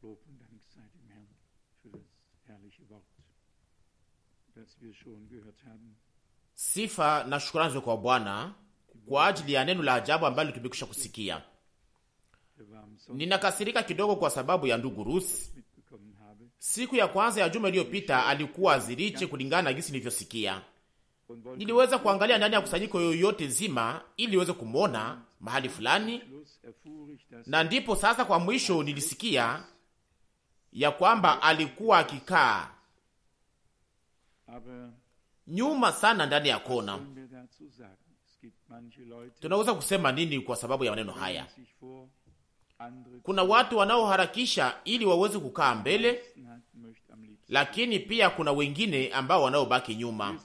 Lob und Dank sei dem Herrn für das herrliche Wort, das wir schon gehört haben. Sifa na shukrani kwa Bwana kwa ajili ya neno la ajabu ambalo tumekwisha kusikia. Ninakasirika kidogo kwa sababu ya ndugu Rusi. Siku ya kwanza ya juma iliyopita alikuwa Ziriche kulingana na jinsi nilivyosikia. Niliweza kuangalia ndani ya kusanyiko yoyote nzima ili niweze kumwona mahali fulani, na ndipo sasa kwa mwisho nilisikia ya kwamba alikuwa akikaa nyuma sana ndani ya kona. Tunaweza kusema nini kwa sababu ya maneno haya? Kuna watu wanaoharakisha ili waweze kukaa mbele, lakini pia kuna wengine ambao wanaobaki nyuma,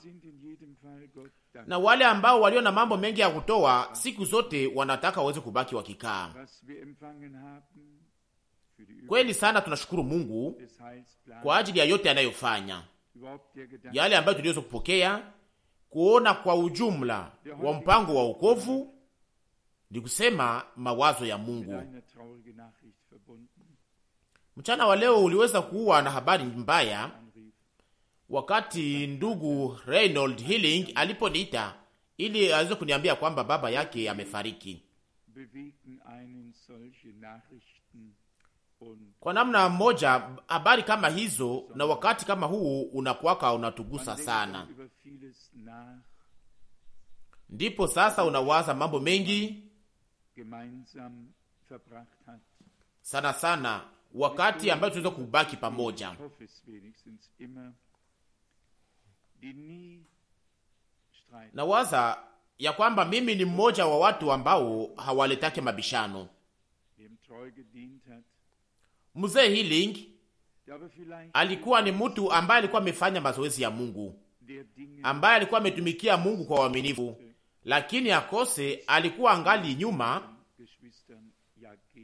na wale ambao walio na mambo mengi ya kutoa siku zote wanataka waweze kubaki wakikaa. Kweli sana tunashukuru Mungu kwa ajili ya yote anayofanya, yale ambayo tuliweza kupokea, kuona kwa ujumla wa mpango wa wokovu, ni kusema mawazo ya Mungu. Mchana wa leo uliweza kuwa na habari mbaya wakati ndugu Reynold Healing aliponiita ili aweze kuniambia kwamba baba yake amefariki. Kwa namna moja, habari kama hizo na wakati kama huu unakuwaka unatugusa sana. Ndipo sasa unawaza mambo mengi sana sana, wakati ambayo tunaweza kubaki pamoja. Nawaza ya kwamba mimi ni mmoja wa watu ambao hawaletake mabishano. Mzee Healing alikuwa ni mtu ambaye alikuwa amefanya mazoezi ya Mungu, ambaye alikuwa ametumikia Mungu kwa uaminifu, lakini akose alikuwa angali nyuma,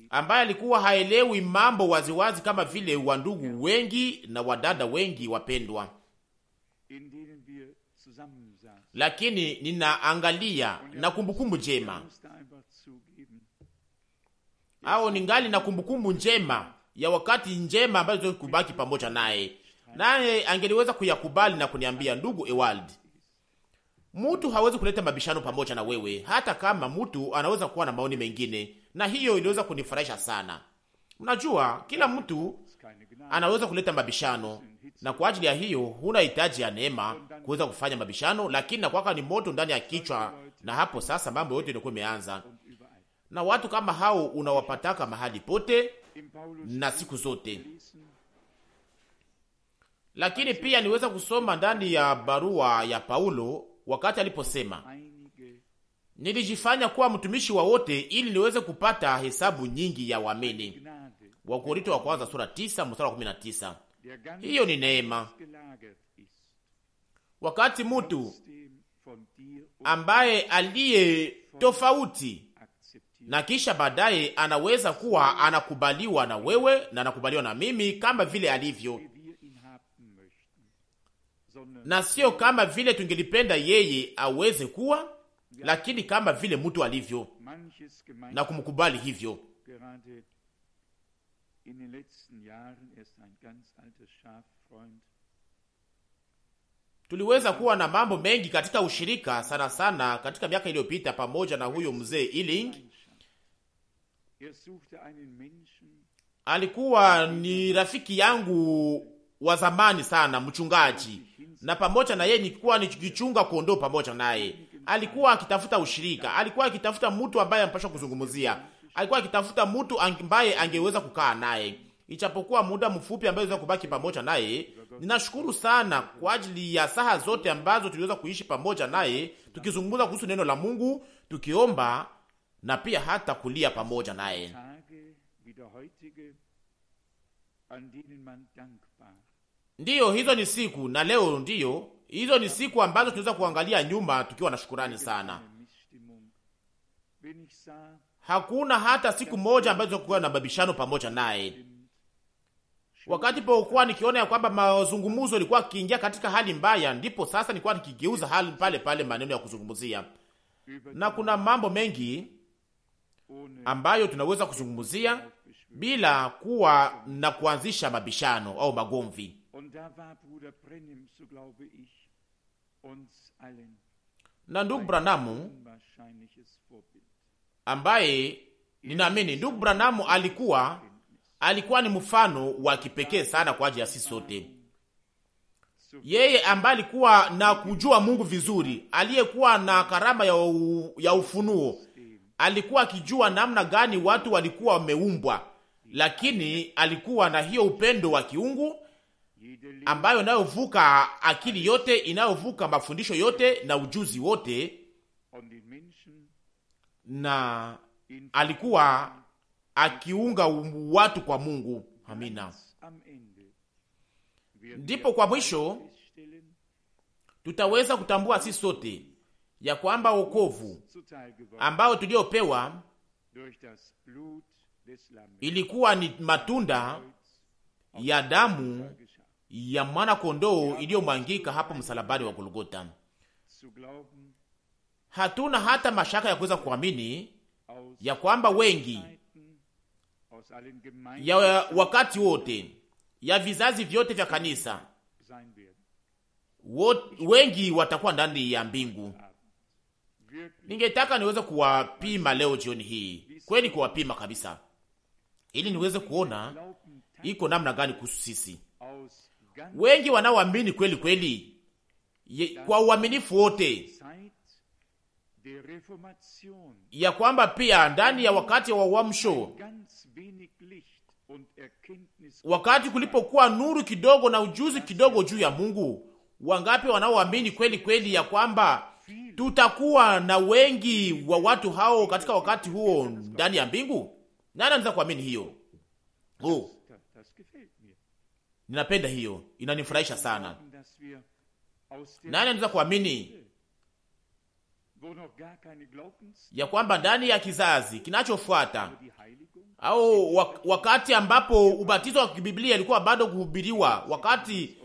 ambaye alikuwa haelewi mambo waziwazi kama vile wandugu wengi na wadada wengi wapendwa. Lakini ninaangalia na kumbukumbu njema, au ningali na kumbukumbu njema ya wakati njema ambayo tuweze kubaki pamoja naye angeliweza kuyakubali na kuniambia, ndugu Ewald, mtu hawezi kuleta mabishano pamoja na wewe, hata kama mtu anaweza kuwa na maoni mengine. Na hiyo iliweza kunifurahisha sana. Mnajua kila mtu anaweza kuleta mabishano, na kwa ajili ya hiyo huna hitaji ya neema kuweza kufanya mabishano, lakini na kwaka ni moto ndani ya kichwa, na hapo sasa mambo yote yanakuwa yameanza. Na watu kama hao unawapataka mahali pote na siku zote. Lakini pia niweza kusoma ndani ya barua ya Paulo wakati aliposema, nilijifanya kuwa mtumishi wa wote ili niweze kupata hesabu nyingi ya waamini. Wakorintho wa kwanza sura 9 mstari wa 19. Hiyo ni neema. Wakati mtu ambaye aliye tofauti na kisha baadaye anaweza kuwa anakubaliwa na wewe na anakubaliwa na mimi kama vile alivyo, na sio kama vile tungelipenda yeye aweze kuwa, lakini kama vile mtu alivyo na kumkubali hivyo. Tuliweza kuwa na mambo mengi katika ushirika sana sana katika miaka iliyopita pamoja na huyo mzee Healing. Alikuwa ni rafiki yangu wa zamani sana, mchungaji, na pamoja na yeye nilikuwa nikichunga kondoo pamoja naye. Alikuwa akitafuta ushirika, alikuwa akitafuta mtu ambaye ampasha kuzungumzia, alikuwa akitafuta mtu ambaye angeweza kukaa naye. Ichapokuwa muda mfupi ambaye aliweza kubaki pamoja naye, ninashukuru sana kwa ajili ya saha zote ambazo tuliweza kuishi pamoja naye, tukizungumza kuhusu neno la Mungu, tukiomba na pia hata kulia pamoja naye. Ndiyo, hizo ni siku, na leo ndiyo hizo ni siku ambazo tunaweza kuangalia nyuma tukiwa na shukurani sana. Hakuna hata siku moja ambazo tulikuwa na mabishano pamoja naye. Wakati pokuwa nikiona ya kwamba mazungumzo yalikuwa kiingia katika hali mbaya, ndipo sasa nilikuwa nikigeuza hali pale pale maneno ya kuzungumzia. Na kuna mambo mengi ambayo tunaweza kuzungumzia bila kuwa na kuanzisha mabishano au magomvi. Na ndugu Branamu ambaye ninaamini, ndugu Branamu alikuwa ni mfano wa kipekee sana kwa ajili ya sisi sote. Yeye ambaye alikuwa na kujua Mungu vizuri, aliyekuwa na karama ya ufunuo, alikuwa akijua namna gani watu walikuwa wameumbwa, lakini alikuwa na hiyo upendo wa kiungu ambayo inayovuka akili yote, inayovuka mafundisho yote na ujuzi wote, na alikuwa akiunga watu kwa Mungu. Amina. Ndipo kwa mwisho tutaweza kutambua sisi sote ya kwamba wokovu ambao tuliopewa ilikuwa ni matunda ya damu ya mwana kondoo iliyomwangika hapo msalabani wa Golgotha. Hatuna hata mashaka ya kuweza kuamini ya kwamba wengi ya wakati wote ya vizazi vyote vya kanisa wengi watakuwa ndani ya mbingu. Ningetaka niweze kuwapima leo jioni hii, kweli kuwapima kabisa, ili niweze kuona iko namna gani kuhusu sisi. Wengi wanaoamini kweli kweli kwa uaminifu wote ya kwamba pia ndani ya wakati wa uamsho, wakati kulipokuwa nuru kidogo na ujuzi kidogo juu ya Mungu, wangapi wanaoamini kweli kweli ya kwamba tutakuwa na wengi wa watu hao katika wakati huo ndani ya mbingu? Nani anaweza kuamini hiyo? Ninapenda hiyo, inanifurahisha sana. Nani anaweza kuamini ya kwamba ndani ya kizazi kinachofuata au wakati ambapo ubatizo wa kibiblia ilikuwa bado kuhubiriwa, wakati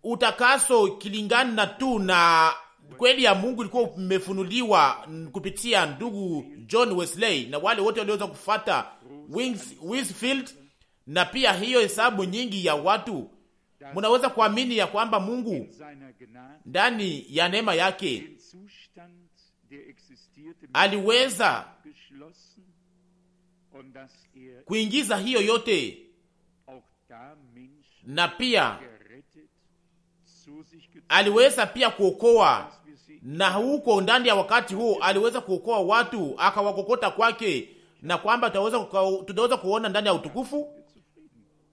utakaso kilingana tu na kweli ya Mungu ilikuwa imefunuliwa kupitia ndugu John Wesley na wale wote walioweza kufuata Whitfield, na pia hiyo hesabu nyingi ya watu, munaweza kuamini ya kwamba Mungu ndani ya neema yake aliweza kuingiza hiyo yote, na pia aliweza pia kuokoa, na huko ndani ya wakati huo aliweza kuokoa watu akawakokota kwake, na kwamba tutaweza kuona ndani ya utukufu.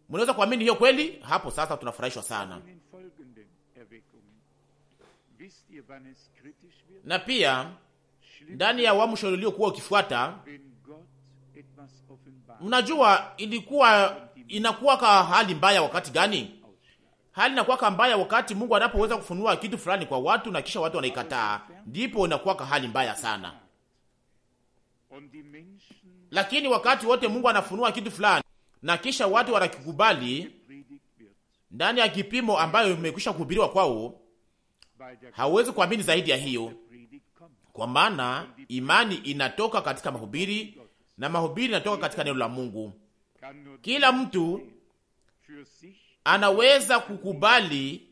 Mnaweza kuamini hiyo kweli? Hapo sasa tunafurahishwa sana. Na pia ndani ya uamsho uliokuwa ukifuata, mnajua inakuwa ka hali mbaya wakati gani? Hali inakuwa mbaya wakati Mungu anapoweza kufunua kitu fulani kwa watu na kisha watu wanaikataa, ndipo inakuwa hali mbaya sana. Lakini wakati wote Mungu anafunua kitu fulani na kisha watu wanakikubali ndani ya kipimo ambayo imekwisha kuhubiriwa kwao, hawezi kuamini zaidi ya hiyo, kwa maana imani inatoka katika mahubiri na mahubiri inatoka katika neno la Mungu. Kila mtu anaweza kukubali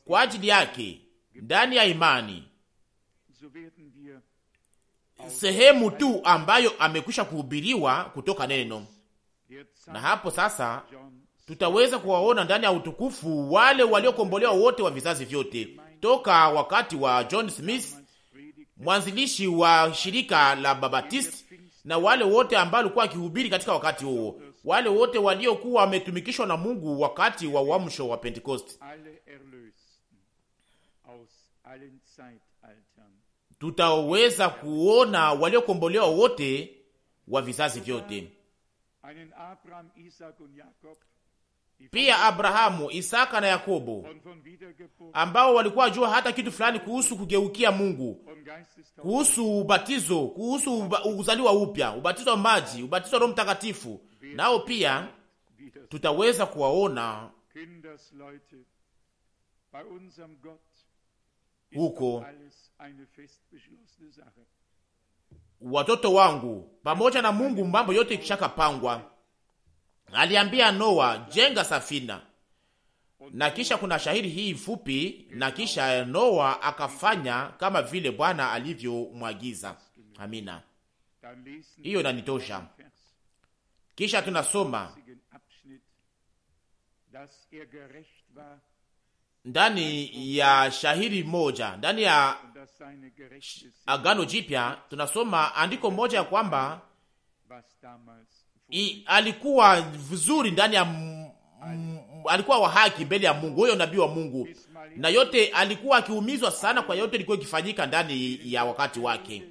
kwa ajili yake ndani ya imani sehemu tu ambayo amekwisha kuhubiriwa kutoka neno, na hapo sasa tutaweza kuwaona ndani ya utukufu wale waliokombolewa wote wa vizazi vyote, toka wakati wa John Smith, mwanzilishi wa shirika la Baptist, na wale wote ambao walikuwa akihubiri katika wakati huo, wale wote waliokuwa wametumikishwa na Mungu wakati wa uamsho wa Pentecost. Tutaweza kuona waliokombolewa wote wa vizazi vyote. Pia Abrahamu, Isaka na Yakobo, ambao walikuwa jua hata kitu fulani kuhusu kugeukia Mungu, kuhusu ubatizo, kuhusu uzaliwa upya, ubatizo wa maji, ubatizo wa Roho Mtakatifu, nao pia tutaweza kuwaona huko. watoto wangu, pamoja na Mungu mambo yote ikishaka pangwa. Aliambia Noa, jenga safina. Na kisha kuna shahiri hii fupi, na kisha Noa akafanya kama vile Bwana alivyomwagiza. Amina. Hiyo inanitosha. Kisha tunasoma ndani ya shahiri moja, ndani ya Agano Jipya, tunasoma andiko moja ya kwamba alikuwa vizuri ndani ya alikuwa wa haki mbele ya Mungu, huyo nabii wa Mungu, na yote alikuwa akiumizwa sana kwa yote ilikuwa ikifanyika ndani ya wakati wake.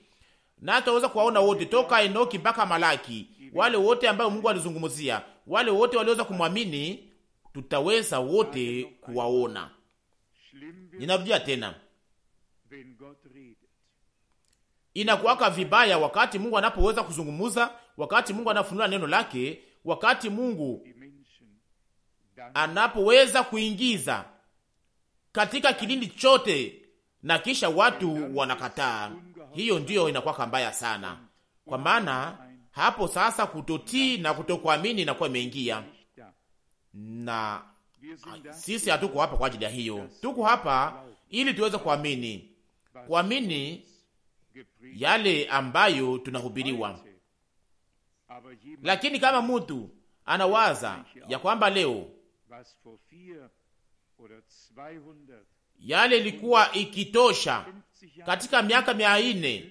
Na tutaweza kuwaona wote toka Enoki mpaka Malaki, wale wote ambao Mungu alizungumzia, wale wote waliweza kumwamini, tutaweza wote kuwaona. Ninarudia tena, inakuwaka vibaya wakati Mungu anapoweza kuzungumza, wakati Mungu anafunua neno lake, wakati Mungu anapoweza kuingiza katika kilindi chote na kisha watu wanakataa. Hiyo ndiyo inakuwa mbaya sana, kwa maana hapo sasa kutotii na kutokuamini inakuwa imeingia, na sisi hatuko hapa kwa ajili ya hiyo. Tuko hapa ili tuweze kuamini yale ambayo tunahubiriwa. Lakini kama mtu anawaza ya kwamba leo yale ilikuwa ikitosha katika miaka 400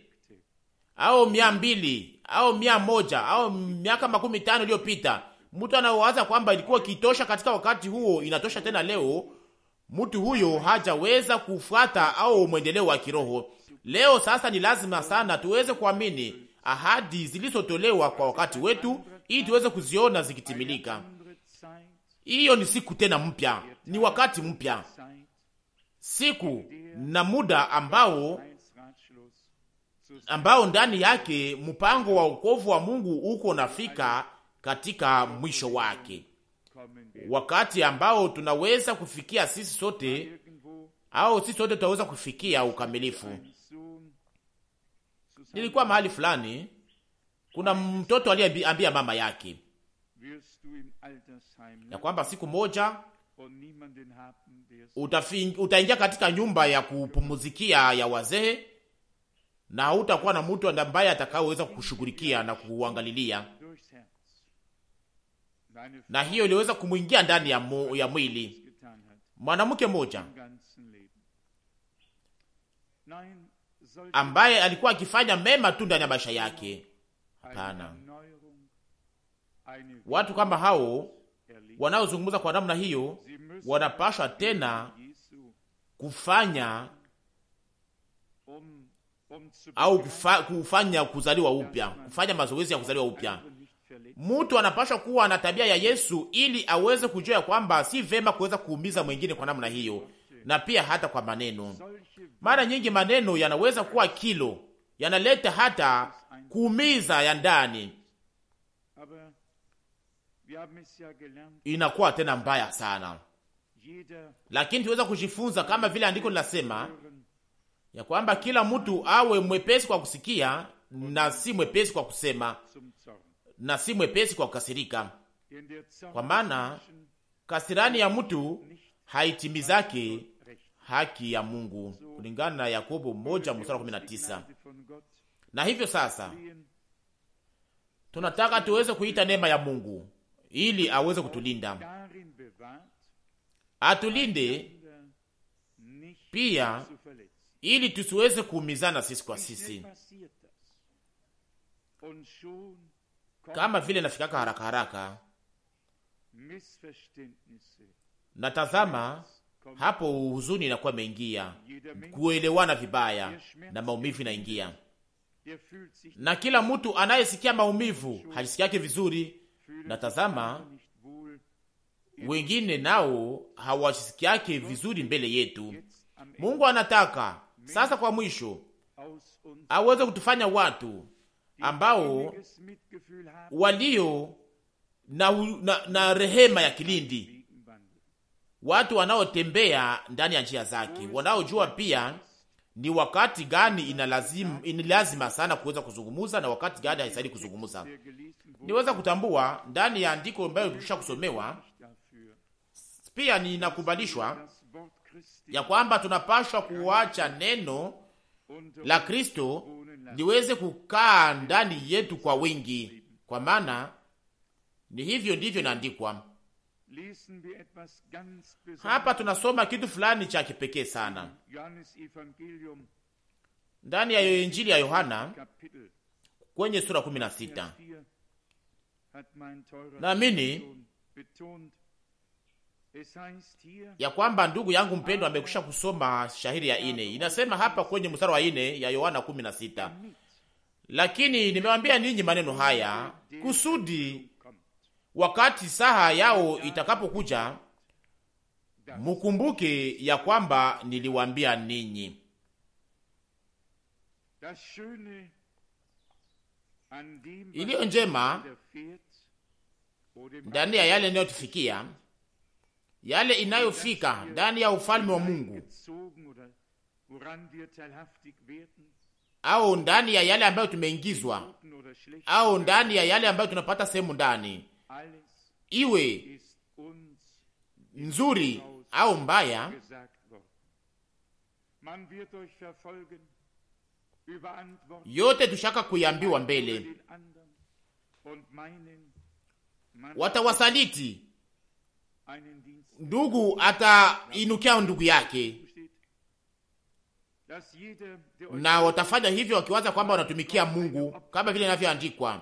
au 200 au 100 au miaka 15 iliyopita, mtu anawaza kwamba ilikuwa ikitosha katika wakati huo, inatosha tena leo, mtu huyo hajaweza kufuata au mwendeleo wa kiroho. Leo sasa ni lazima sana tuweze kuamini ahadi zilizotolewa kwa wakati wetu, ili tuweze kuziona zikitimilika. Hiyo ni siku tena mpya, ni wakati mpya, siku na muda ambao ndani yake mpango wa wokovu wa Mungu uko nafika katika mwisho wake, wakati ambao tunaweza kufikia sisi sote, au sisi sote tutaweza kufikia ukamilifu. Nilikuwa mahali fulani, kuna mtoto aliyeambia mama yake ya kwamba siku moja utaingia katika nyumba ya kupumuzikia ya wazee, na hautakuwa na mtu ambaye atakayeweza kukushughulikia na kuangalilia. Na hiyo iliweza kumwingia ndani ya mwili. Mwanamke mmoja ambaye alikuwa akifanya mema tu ndani ya maisha yake. Hapana, watu kama hao wanaozungumza kwa namna hiyo wanapaswa tena kufanya au kufanya kuzaliwa upya, kufanya mazoezi ya kuzaliwa upya. Mtu anapaswa kuwa na tabia ya Yesu ili aweze kujua kwamba si vema kuweza kuumiza mwingine kwa namna hiyo, na pia hata kwa maneno. Mara nyingi maneno yanaweza kuwa kilo, yanaleta hata kuumiza ya ndani, inakuwa tena mbaya sana. Lakini tuweza kujifunza kama vile andiko linasema ya kwamba kila mtu awe mwepesi kwa kusikia na si mwepesi kwa kusema, na si mwepesi kwa kukasirika, kwa maana kasirani ya mtu haitimizake haki ya Mungu, kulingana na Yakobo 1:19. Na hivyo sasa tunataka tuweze kuita neema ya Mungu ili aweze kutulinda, atulinde pia ili tusiweze kuumizana sisi kwa sisi, kama vile nafikaka haraka haraka. Natazama hapo huzuni inakuwa imeingia, kuelewana vibaya na maumivu inaingia, na kila mtu anayesikia maumivu hajisikiake vizuri. Natazama wengine nao hawajisikiake vizuri mbele yetu. Mungu anataka sasa kwa mwisho aweze kutufanya watu ambao walio na rehema ya kilindi, watu wanaotembea ndani ya njia zake, wanaojua pia ni wakati gani ina lazima sana kuweza kuzungumza na wakati gani haistahili kuzungumza. Niweza kutambua ndani ya andiko ambayo tulisha kusomewa, pia ninakubalishwa ya kwamba tunapashwa kuacha neno la Kristo liweze kukaa ndani yetu kwa wingi, kwa maana ni hivyo ndivyo inaandikwa. Hapa tunasoma kitu fulani cha kipekee sana ndani ya Injili ya Yohana kwenye sura 16. Naamini ya kwamba ndugu yangu mpendwa amekwisha kusoma shahiri ya 4. Inasema hapa kwenye mstari wa 4 ya Yohana 16, lakini nimewambia ninyi maneno haya kusudi wakati saha yao itakapokuja mukumbuke ya kwamba niliwaambia ninyi. Iliyo njema ndani ya yale inayotufikia, yale inayofika ndani ya ufalme wa Mungu, au ndani ya yale ambayo tumeingizwa, au ndani ya yale ambayo tunapata sehemu ndani, iwe nzuri au mbaya, yote tushaka kuiambiwa mbele. Watawasaliti, ndugu atainukia ndugu yake, na watafanya hivyo wakiwaza kwamba wanatumikia Mungu, kama vile inavyoandikwa,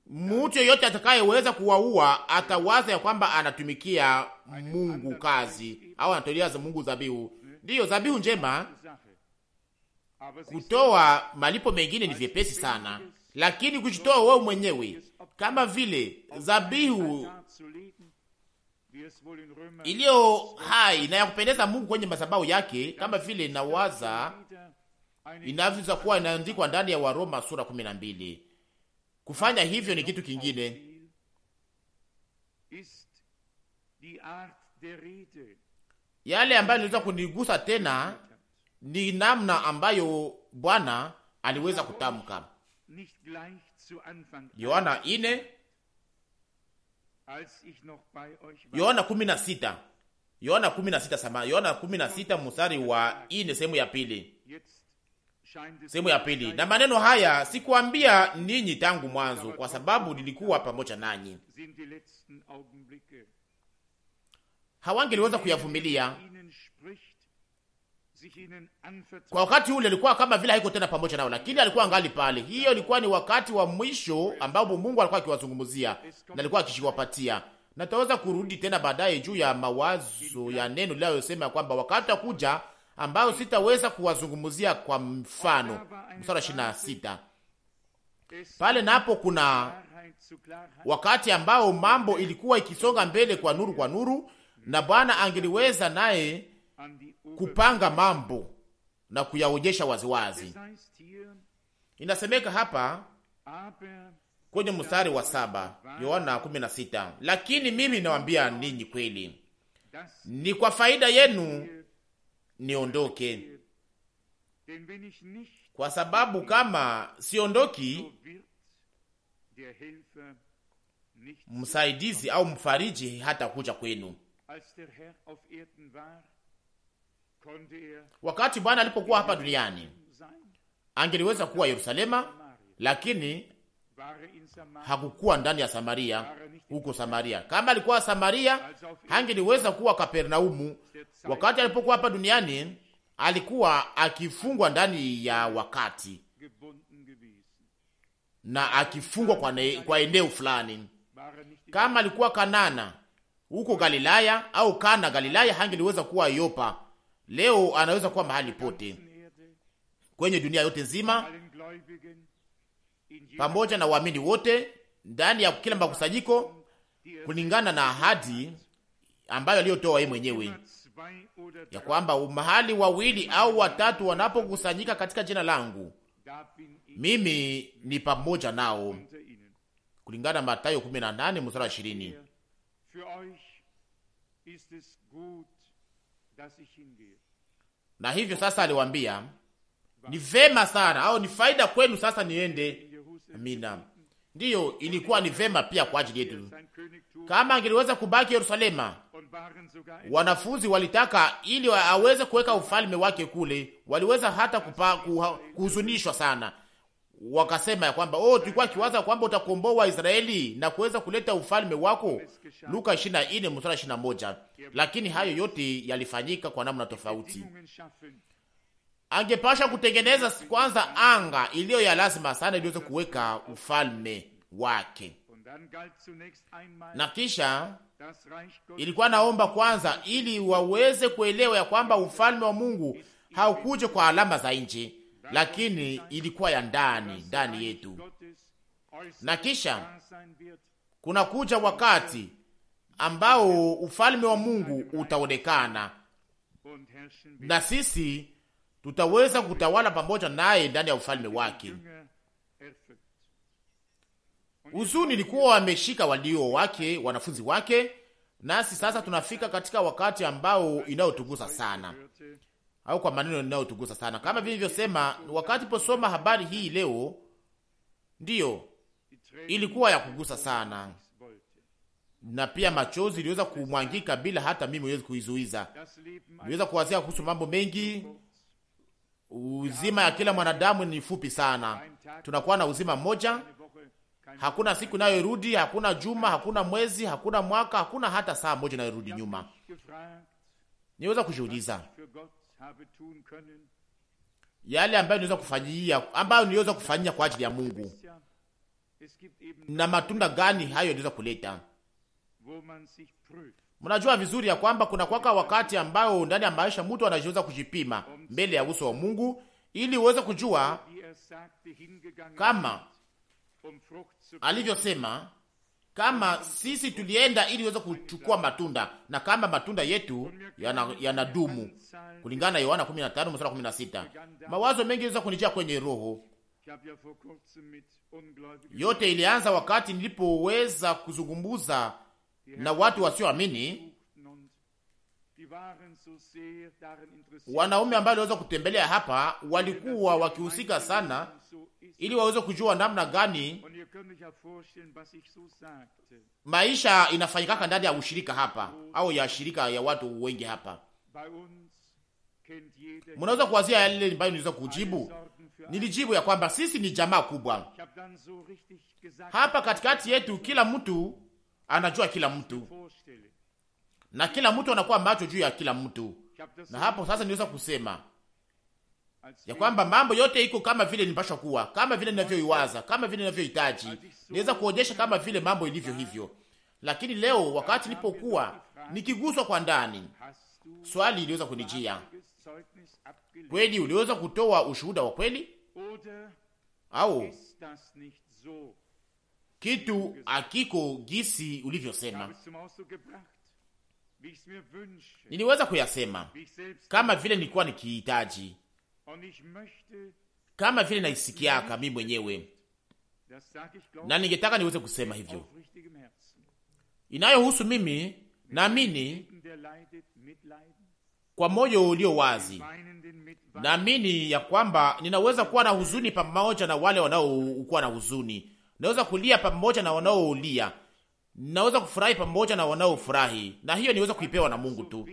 mtu yeyote atakayeweza kuwaua atawaza ya kwamba anatumikia Mungu kazi, au anatolea Mungu dhabihu. Ndiyo, dhabihu njema. Kutoa malipo mengine ni vyepesi sana, lakini kujitoa wewe mwenyewe kama vile dhabihu iliyo hai na ya kupendeza Mungu kwenye madhabahu yake, kama vile nawaza inavyoweza kuwa inaandikwa ndani ya Waroma sura 12. Kufanya hivyo ni kitu kingine. Yale ambayo niweza kunigusa tena ni namna ambayo Bwana aliweza kutamka. Yohana 4, Yohana 16, Yohana 16 mstari wa 4, sehemu ya pili. Na maneno haya sikuambia ninyi tangu mwanzo, kwa sababu nilikuwa pamoja nanyi. Hawangeliweza kuyavumilia kwa wakati ule, alikuwa kama vile haiko tena pamoja nao, lakini alikuwa angali pale. Hiyo ilikuwa ni wakati wa mwisho ambapo Mungu alikuwa akiwazungumzia na alikuwa akishiwapatia. Na tutaweza kurudi tena baadaye juu ya mawazo ya neno linalosema kwamba wakati utakuja ambao sitaweza kuwazungumzia kwa mfano. Mstari 26 pale napo kuna wakati ambao mambo ilikuwa ikisonga mbele kwa nuru, na Bwana angeliweza naye kupanga mambo na kuyaonyesha waziwazi. Inasemeka hapa kwenye mstari wa 7, Yohana 16, lakini mimi nawaambia ninyi kweli, ni kwa faida yenu niondoke, kwa sababu kama siondoki, msaidizi au mfariji hata kuja kwenu. Wakati Bwana alipokuwa hapa duniani angeliweza kuwa Yerusalema, lakini hakukuwa ndani ya Samaria, huko Samaria. Kama alikuwa Samaria, hangeliweza kuwa Kapernaumu. Wakati alipokuwa hapa duniani alikuwa akifungwa ndani ya wakati na akifungwa kwa eneo fulani. Kama alikuwa Kanana huko Galilaya au Kana Galilaya, hangeliweza kuwa Yopa. Leo anaweza kuwa mahali pote kwenye dunia yote nzima, pamoja na waamini wote ndani ya kila makusanyiko, kulingana na ahadi ambayo aliyotoa yeye mwenyewe, ya kwamba mahali 2 au 3 wanapokusanyika katika jina langu, mimi ni pamoja nao, kulingana na Mathayo 18 mstari wa 20. Na hivyo sasa aliwaambia ni vema sana au ni faida kwenu sasa niende. Amina. Ndiyo, ilikuwa ni vema pia kwa ajili yetu. Kama angeliweza kubaki Yerusalema, wanafunzi walitaka ili aweze kuweka ufalme wake kule, waliweza hata kuhuzunishwa sana. Wakasema ya kwamba tulikuwa kiwaza kwamba utakomboa Israeli na kuweza kuleta ufalme wako, Luka 24:21. Lakini hayo yote yalifanyika kwa namna tofauti. Angepasha kutengeneza kwanza anga iliyo ya lazima sana iliweze kuweka ufalme wake, na kisha ilikuwa naomba kwanza ili waweze kuelewa ya kwamba ufalme wa Mungu haukuje kwa alama za nje, lakini ilikuwa ya ndani yetu. Na kisha kuna kuja wakati ambao ufalme wa Mungu utaonekana na sisi tutaweza kutawala pamoja naye ndani ya ufalme wake. Huzuni ilikuwa wameshika walio wake, wanafunzi wake, nasi sasa tunafika katika wakati ambao inayotugusa sana, au kwa maneno inayotugusa sana, kama vile nilivyosema wakati posoma habari hii leo. Ndiyo, ilikuwa ya kugusa sana, na pia machozi iliweza kumwangika bila hata mimi niweze kuizuiza. Niweza kuwazia kuhusu mambo mengi. Uzima ya kila mwanadamu ni fupi sana. Tunakuwa na uzima mmoja, hakuna siku inayorudi, hakuna juma, hakuna mwezi, hakuna mwaka, hakuna hata saa moja inayorudi nyuma. Niweza kujiuliza yale ambayo niweza kufanyia kwa ajili ya Mungu, na matunda gani hayo niweza kuleta. Mnajua vizuri ya kwamba kuna kwaka wakati ambao ndani ya maisha mtu anajiweza kujipima mbele ya uso wa Mungu ili uweze kujua kama alivyosema, kama sisi tulienda ili uweze kuchukua matunda, na kama matunda yetu yanadumu, kulingana na Yohana 15:16. Mawazo mengi yaweza kunijia kwenye roho. Yote ilianza wakati nilipoweza kuzungumza na watu wasioamini, wanaume ambao waliweza kutembelea hapa, walikuwa wakihusika sana ili waweze kujua namna gani maisha inafanyikaka ndani ya ushirika hapa, au ya shirika ya watu wengi hapa. Mnaweza kuwazia yale ambayo niweza kujibu. Nilijibu ya kwamba sisi ni jamaa kubwa hapa katikati yetu, kila mtu anajua kila mtu, na kila mtu anakuwa macho juu ya kila mtu. Na hapo sasa niweza kusema ya kwamba mambo yote iko kama vile nipasha kuwa, kama vile ninavyoiwaza, kama vile ninavyohitaji. Niweza kuonyesha kama vile mambo ilivyo hivyo. Lakini leo wakati nilipokuwa nikiguswa kwa ndani, swali iliweza kunijia, kweli uliweza kutoa ushuhuda wa kweli, au kitu akiko gisi ulivyosema? Niliweza kuyasema kama vile nilikuwa nikihitaji, kama vile naisikiaka mimi mwenyewe, na ningetaka niweze kusema hivyo. Inayohusu mimi, naamini kwa moyo ulio wazi, naamini ya kwamba ninaweza kuwa na huzuni pamoja na wale wanaokuwa na huzuni. Naweza kulia pamoja na wanaolia. Naweza kufurahi pamoja na wanaofurahi. Na hiyo niweza kuipewa na Mungu tu.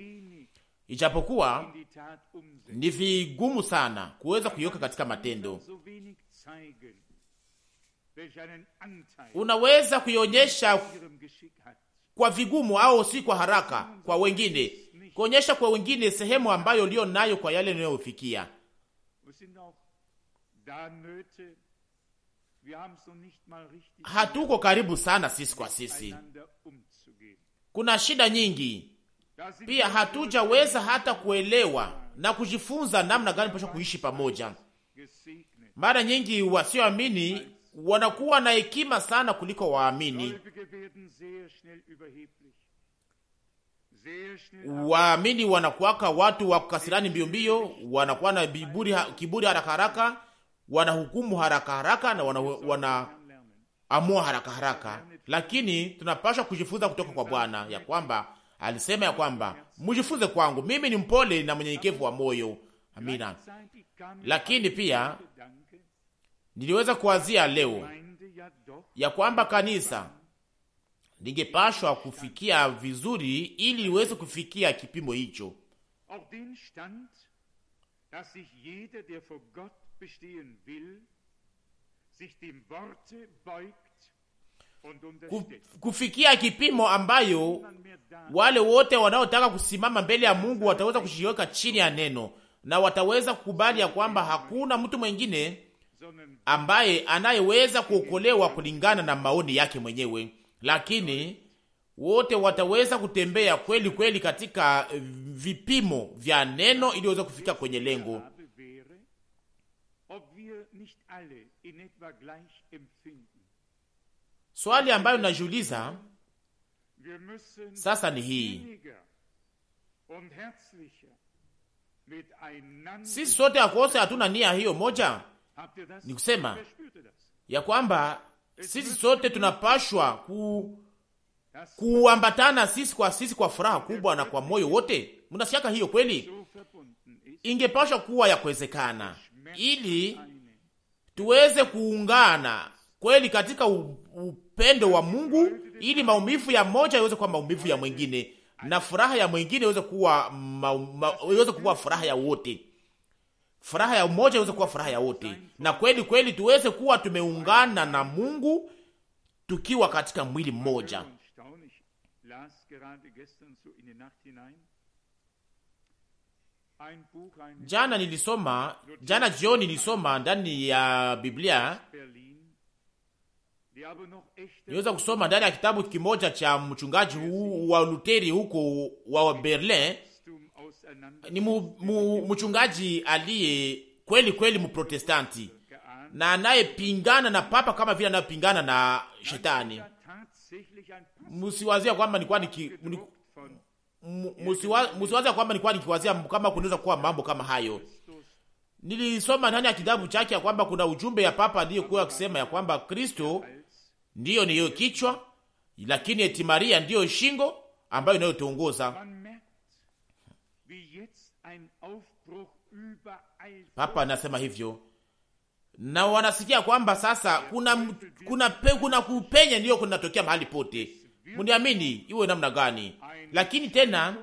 Ijapokuwa ni vigumu sana kuweza kuiweka katika matendo. Unaweza kuionyesha kwa vigumu au si kwa haraka kwa wengine. Kuonyesha kwa wengine sehemu ambayo ulio nayo kwa yale unayofikia. Hatuko karibu sana sisi kwa sisi. Kuna shida nyingi. Pia hatujaweza hata kuelewa na kujifunza namna gani pasha kuishi pamoja. Mara nyingi wasioamini wanakuwa na hekima sana kuliko waamini. Waamini wanakuwaka watu wa kukasirani mbio mbio, wanakuwa na kiburi haraka haraka, wanahukumu haraka haraka, na wanaamua haraka haraka. Lakini tunapaswa kujifunza kutoka kwa Bwana ya kwamba alisema ya kwamba mjifunze kwangu, mimi ni mpole na mnyenyekevu wa moyo, Amina. Lakini pia niliweza kuwazia leo ya kwamba kanisa lingepashwa kufikia vizuri ili liweze kufikia kipimo hicho. Kufikia kipimo ambayo wale wote wanaotaka kusimama mbele ya Mungu wataweza kushiweka chini ya neno na wataweza kukubali ya kwamba hakuna mtu mwingine ambaye anayeweza kuokolewa kulingana na maoni yake mwenyewe, lakini wote wataweza kutembea kweli kweli katika vipimo vya neno ili waweze kufika kwenye lengo. Swali ambayo najiuliza sasa ni hii: sisi sote akose hatuna nia hiyo moja? Ni kusema ya kwamba sisi sote tunapashwa kuambatana sisi kwa furaha kubwa na kwa moyo wote. Mnasikia hiyo kweli? Ingepashwa kuwa ya kuwezekana ili tuweze kuungana kweli katika upendo wa Mungu, ili maumivu ya moja iweze kuwa maumivu ya mwingine na furaha ya mwingine iweze kuwa furaha ya wote. Furaha ya mmoja iweze kuwa furaha ya wote, na kweli kweli tuweze kuwa tumeungana na Mungu tukiwa katika mwili mmoja. Jana jioni nilisoma ndani ya Biblia, niweza kusoma ndani ya kitabu kimoja cha mchungaji wa Luteri huko wa Berlin. Ni mchungaji aliye kweli kweli mprotestanti na anayepingana na papa kama vile anayepingana na shetani. Msiwazia kwamba nilikuwa nikiwazia kama kunaweza kuwa mambo kama hayo. Nilisoma ndani ya kitabu chake ya kwamba kuna ujumbe ya papa aliyekuwa akisema ya kwamba Kristo ndiyo niyo kichwa, lakini eti Maria ndiyo shingo ambayo inayotuongoza. Papa anasema hivyo, na wanasikia kwamba sasa kuna kupenya ndiyo kunatokea mahali pote. Mniamini iwe namna gani, lakini tena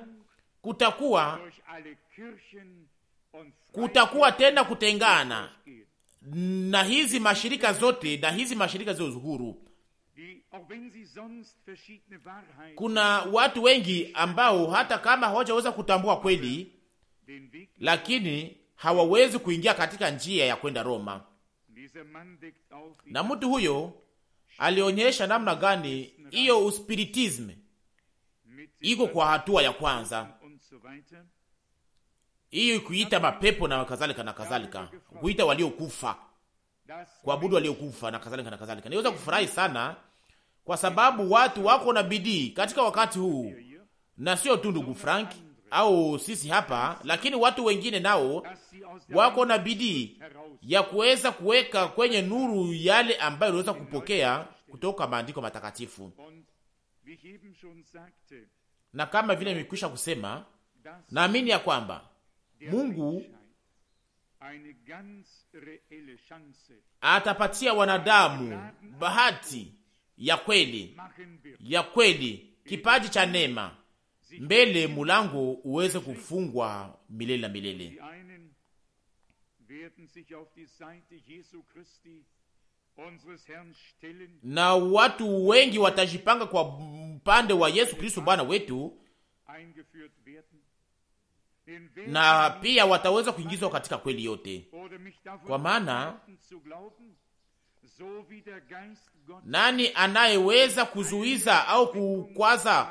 kutakuwa tena kutengana na hizi mashirika zote na hizi mashirika zio zuhuru. Kuna watu wengi ambao hata kama hawajaweza kutambua kweli, lakini hawawezi kuingia katika njia ya kwenda Roma. Na mtu huyo alionyesha namna gani hiyo uspiritism iko kwa hatua ya kwanza, hiyo kuita mapepo na kadhalika, kuita waliokufa, kuabudu waliokufa na kadhalika. Niweza kufurahi sana kwa sababu watu wako na bidii katika wakati huu, na sio tu ndugu Frank au sisi hapa, lakini watu wengine nao wako na bidii ya kuweza kuweka kwenye nuru yale ambayo unaweza kupokea kutoka maandiko matakatifu. Na kama vile nimekwisha kusema, naamini ya kwamba Mungu atapatia wanadamu bahati ya kweli, kipaji cha neema, mbele mulango uweze kufungwa milele na milele. Na watu wengi watajipanga kwa upande wa Yesu Kristo Bwana wetu, na pia wataweza kuingizwa katika kweli yote. Kwa maana nani anayeweza kuzuiza au kukwaza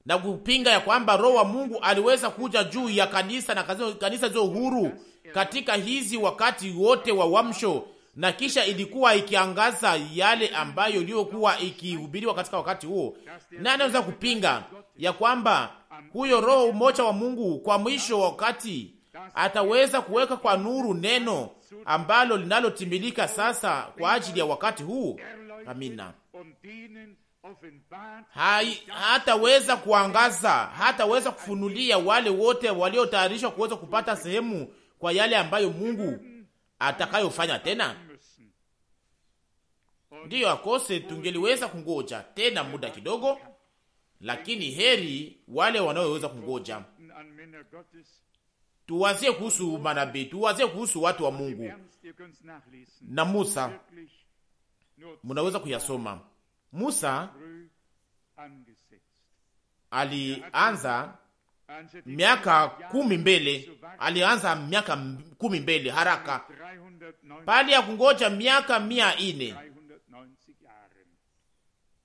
na kupinga ya kwamba Roho wa Mungu aliweza kuja juu ya kanisa na kanisa zio huru katika hizi wakati wote wa uamsho, na kisha ilikuwa ikiangaza yale ambayo iliyokuwa ikihubiriwa katika wakati huo? Nani anaweza kupinga ya kwamba huyo Roho mmoja wa Mungu kwa mwisho wa wakati ataweza kuweka kwa nuru neno ambalo linalotimilika sasa kwa ajili ya wakati huu? Amina. Hataweza kuangaza, hataweza kufunulia wale wote waliotayarishwa kuweza kupata sehemu kwa yale ambayo Mungu atakayofanya tena? Ndiyo akose tungeliweza kungoja tena muda kidogo, lakini heri wale wanaoweza kungoja. Tuwazie kuhusu manabii, tuwazie kuhusu watu wa Mungu na Musa. Munaweza kuyasoma. Musa alianza miaka 10 mbele, alianza miaka 10 mbele haraka, pali ya kungoja miaka 400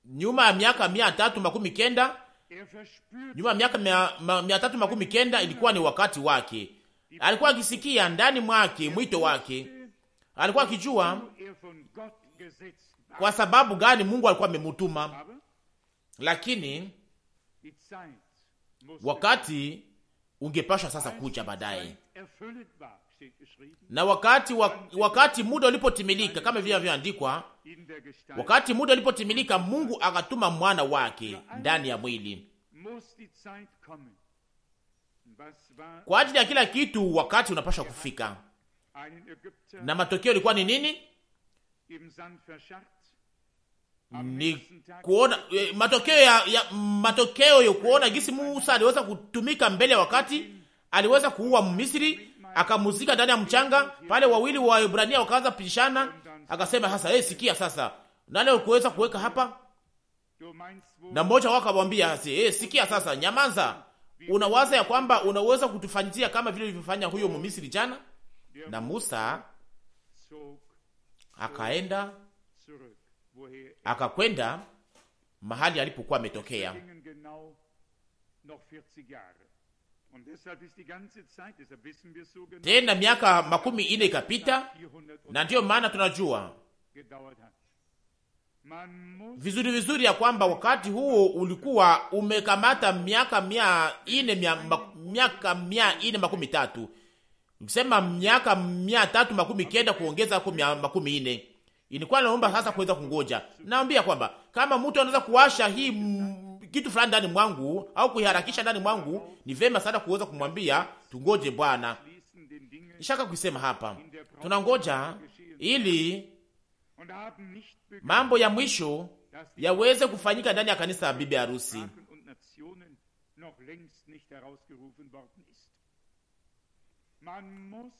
nyuma ya miaka 390, nyuma ya miaka 390 ilikuwa ni wakati wake. Alikuwa akisikia ndani mwake mwito wake, alikuwa akijua kwa sababu gani Mungu alikuwa amemutuma, lakini wakati ungepashwa sasa kuja baadaye. Na wakati muda ulipotimilika, kama vile vinavyoandikwa, wakati muda ulipotimilika, Mungu akatuma mwana wake ndani ya mwili. Kwa ajili ya kila kitu wakati unapashwa kufika. Na matokeo ilikuwa ni nini? Ni kuona matokeo ya kuona gisi Musa aliweza kutumika mbele ya wakati. Aliweza kuua Misri, akamuzika ndani ya mchanga pale. Wawili wa Ibrania wakaanza pishana, akasema sasa, sikia sasa, nani ukuweza kuweka hapa? Na mmoja wao akamwambia, sikia sasa, nyamanza, unawaza ya kwamba unaweza kutufanyia kama vile ulivyofanya huyo Misri jana? Na Musa akakwenda mahali alipokuwa ametokea. Tena miaka 40 ikapita, na ndiyo maana tunajua vizuri ya kwamba wakati huo ulikuwa umekamata miaka 413, nikisema miaka 390 kuongeza huko 40. Ilikuwa naomba sasa kuweza kungoja. Naambia kwamba kama mtu anaweza kuwasha hii kitu fulani ndani mwangu au kuiharakisha ndani mwangu, ni vema sana kuweza kumwambia tungoje Bwana. Nishaka kusema hapa, tunangoja ili mambo ya mwisho yaweze kufanyika ndani ya kanisa la bibi harusi.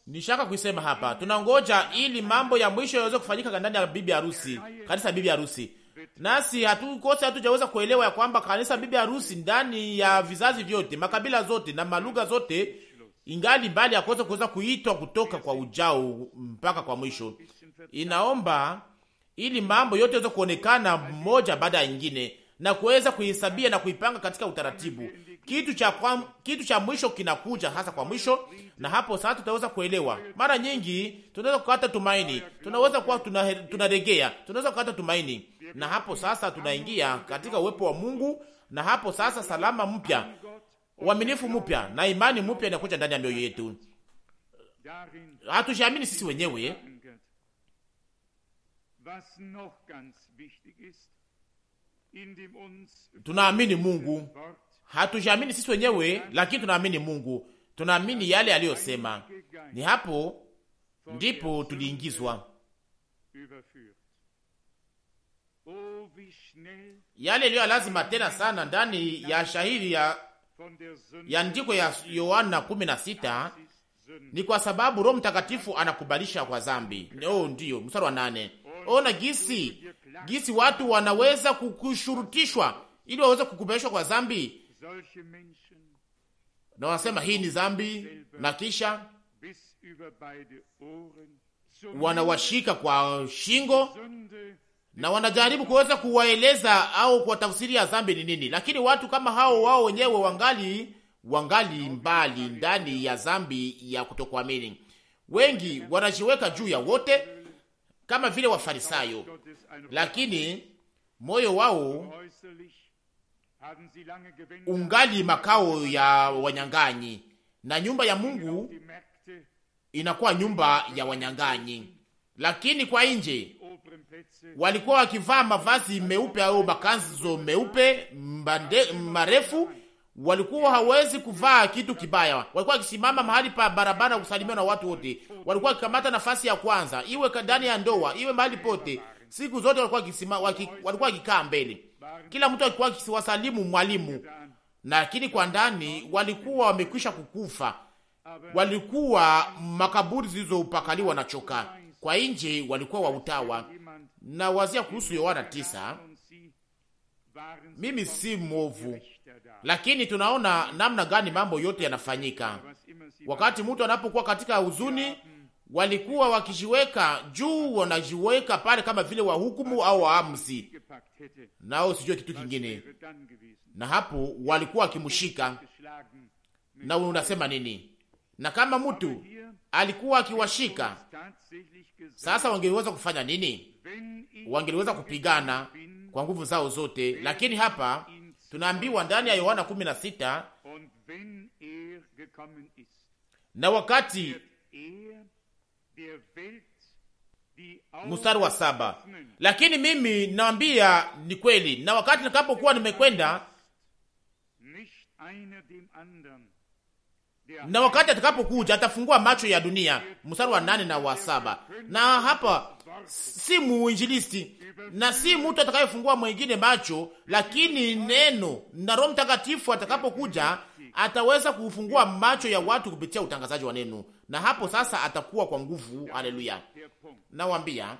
Nishaka kusema hapa, tunangoja ili mambo ya mwisho yaweze kufanyika ndani ya bibi harusi, kanisa la bibi harusi. Nasi hatujaweza kuelewa ya kwamba kanisa bibi harusi ndani ya vizazi vyote, makabila zote na malugha zote, ingali mbali ya kuweza kuitwa kutoka kwa ujao mpaka kwa mwisho. Inaomba ili mambo yote yaweze kuonekana mmoja baada ya nyingine na kuweza kuhesabia na kuipanga katika utaratibu. Kitu cha mwisho kinakuja hasa kwa mwisho, na hapo sasa tutaweza kuelewa. Mara nyingi tunaweza kukata tumaini, tunaweza kuwa tunaregea, tunaweza kukata tumaini, na hapo sasa tunaingia katika uwepo wa Mungu, na hapo sasa salama mpya, uaminifu mpya na imani mpya inakuja ndani ya mioyo yetu. Hatujiamini sisi wenyewe. Tunaamini Mungu. Hatujiamini sisi wenyewe, lakini tunaamini Mungu. Tunaamini yale aliyosema. Ni hapo ndipo tuliingizwa. Yale iliyo lazima tena sana ndani ya shahiri ya ndiko ya Yohana 16 ni kwa sababu Roho Mtakatifu anakubalisha kwa dhambi. Ndiyo, mstari wa 8. Ona gisi watu wanaweza kukushurutishwa ili waweze kukubalishwa kwa dhambi. Na wanasema hii ni dhambi, na kisha wanawashika kwa shingo na wanajaribu kuweza kuwaeleza au kuwatafsiria dhambi ni nini. Lakini watu kama hao wao wenyewe wangali mbali ndani ya dhambi ya kutokuamini. Wengi wanajiweka juu ya wote kama vile Wafarisayo, lakini moyo wao ungali makao ya wanyang'anyi, na nyumba ya Mungu inakuwa nyumba ya wanyang'anyi. Lakini kwa nje walikuwa wakivaa mavazi meupe au makanzo meupe marefu, walikuwa hawezi kuvaa kitu kibaya, walikuwa wakisimama mahali pa barabara kusalimia na watu wote, walikuwa wakikamata nafasi ya kwanza, iwe ndani ya ndoa, iwe mahali pote, siku zote walikuwa wakisimama, walikuwa wakikaa mbele, kila mtu alikuwa akiwasalimu mwalimu, lakini kwa ndani walikuwa wamekwisha kukufa, walikuwa makaburi zilizopakaliwa na choka, kwa nje walikuwa wa utawa. Na wazia kuhusu Yohana 9, mimi si mwovu, lakini tunaona namna gani mambo yote yanafanyika. Wakati mtu anapokuwa katika huzuni, walikuwa wakijiweka juu, wanajiweka pale kama vile wahukumu au waamuzi, nao sijue kitu kingine, na hapo walikuwa wakimshika. Na unasema nini? Na kama mtu alikuwa akiwashika, sasa wangeweza kufanya nini? Wangeweza kupigana kwa nguvu zao zote, lakini hapa tunaambiwa ndani ya Yohana 16, na wakati mstari wa 7, lakini mimi naambia ni kweli, na wakati nitakapokuwa nimekwenda, na wakati atakapokuja atafungua macho ya dunia. Mstari wa 8 na wa 7. Na hapa si muinjilisti na si mtu atakayefungua mwingine macho, lakini neno na Roho Mtakatifu atakapokuja ataweza kufungua macho ya watu kupitia utangazaji wa neno, na hapo sasa atakuwa kwa nguvu. Haleluya! Nawaambia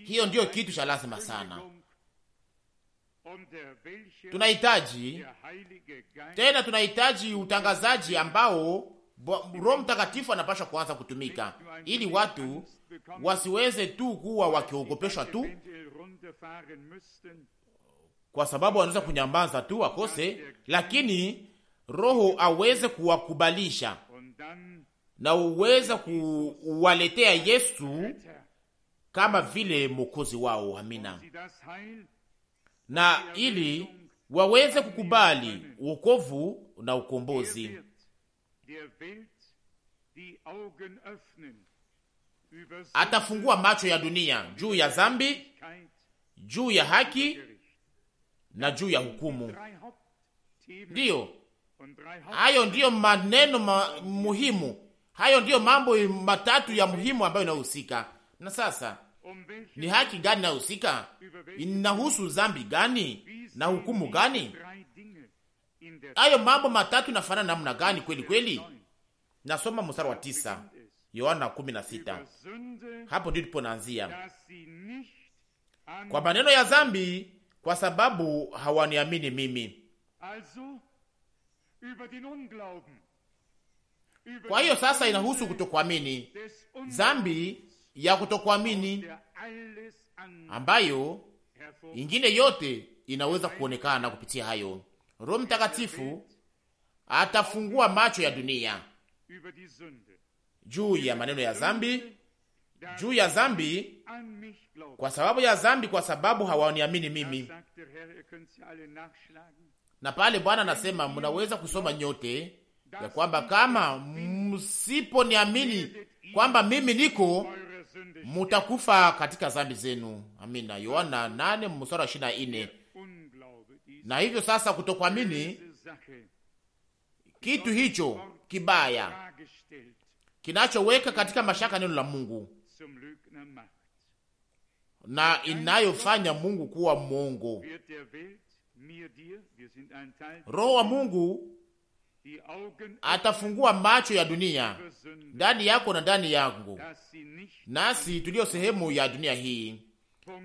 hiyo ndiyo kitu cha lazima sana. Tunahitaji utangazaji ambao Roho Mtakatifu anapaswa kuanza kutumika, ili watu wasiweze tu kuwa wakiogopeshwa tu kwa sababu wanaweza kunyamaza tu wakose, lakini Roho aweze kuwakubalisha na uweze kuwaletea Yesu kama vile Mwokozi wao. Amina. Na ili waweze kukubali wokovu na ukombozi, atafungua macho ya dunia juu ya dhambi, juu ya haki na juu ya hukumu. Ndiyo, hayo ndiyo maneno muhimu, hayo ndiyo mambo matatu ya muhimu ambayo inahusika. Na sasa ni haki gani inahusika? Inahusu dhambi gani na hukumu gani? Hayo mambo matatu nafanana namna gani kweli kweli? Nasoma mstari wa 9, Yohana 16. Hapo ndipo naanzia kwa maneno ya dhambi, kwa sababu hawaniamini mimi. Kwa hiyo sasa inahusu kutokuamini, dhambi ya kutokuamini ambayo ingine yote inaweza kuonekana kupitia hayo. Roho Mtakatifu atafungua macho ya dunia juu ya maneno ya dhambi, juu ya dhambi, kwa sababu ya dhambi, kwa sababu hawaniamini mimi. Na pale Bwana anasema, mnaweza kusoma nyote ya kwamba kama msiponiamini kwamba mimi niko, mutakufa katika dhambi zenu. Amina. Yohana 8 mstari wa 24. Na hivyo sasa, kutokuamini, kitu hicho kibaya kinachoweka katika mashaka neno la Mungu na inayofanya Mungu kuwa mwongo. Roho wa Mungu atafungua macho ya dunia ndani yako na ndani yangu, nasi tulio sehemu ya dunia hii.